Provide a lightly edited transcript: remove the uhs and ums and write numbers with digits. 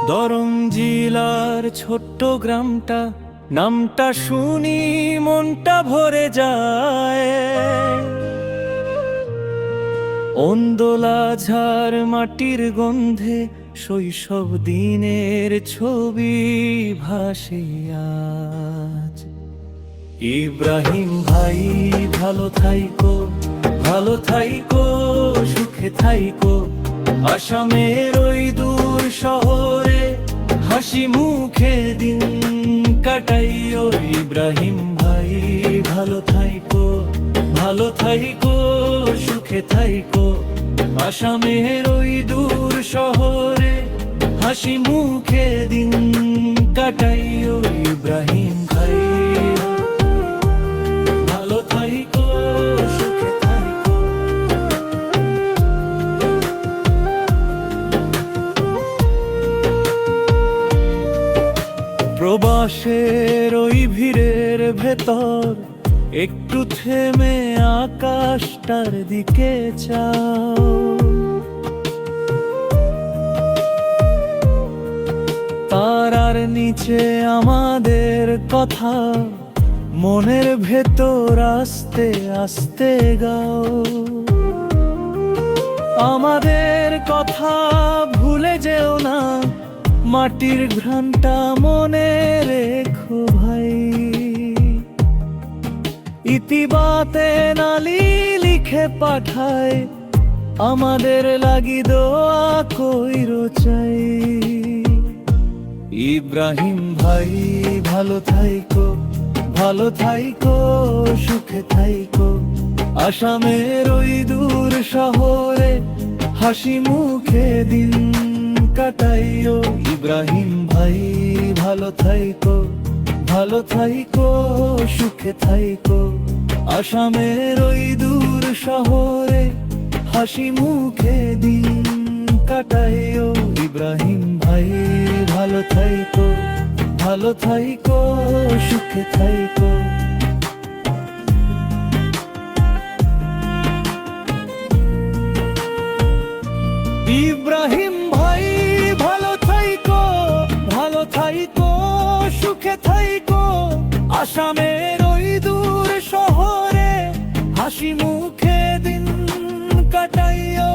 দরং জেলার ছোট্ট গ্রামটা, নামটা শুনি মনটা ভরে যায়। ওন্দোলা ঝাড় মাটির গন্ধে শৈশব দিনের ছবি ভাসে আজ। ইব্রাহিম ভাই ভালো থাইকো, ভালো থাইকো, সুখে থাইকো। আসামের ওই দূর শহরে হাসি মুখে দিন কাটাইও। ইব্রাহিম ভাই ভালো থাইকো, ভালো থাইকো, সুখে থাইকো। আসামের ওই দূর শহরে হাসি মুখে দিন কাটাইও। ইব্রাহিম ভাই ভালো থাইকো, সুখে থাইকো। প্রবাসের ওই ভিড়ের ভেতর একটু থেমে আকাশটার দিকে চাও। তারার নিচে আমাদের কথা মনের ভেতর আস্তে আস্তে গাও। আমাদের কথা ভুলে যেও না, মাটির ঘ্রাণটা মনে রেখো ভাই। ইতিবাতে নালি লিখে পাঠায়, আমাদের লাগি দোয়া কইরো চাই। ইব্রাহিম ভাই ভালো থাইকো, ভালো থাইকো, সুখে থাইকো। আসামের ওই দূর শহরে হাসি মুখে দিন কাটাইও। ইব্রাহিম ভাই ভালো থাইকো, ভালো থাইকো, সুখে থাইকো। আসামের ওই দূর শহরে হাসি মুখে দিন কাটাইও। ইব্রাহিম ভাই ভালো থাইকো, ভালো থাইকো, সুখে থাইকো। ইব্রাহিম ভাই ভালো থাইকো, ভালো থাইকো, সুখে থাইকো। আসামের ওই দূর শহরে হাসি মুখে দিন কাটাইও।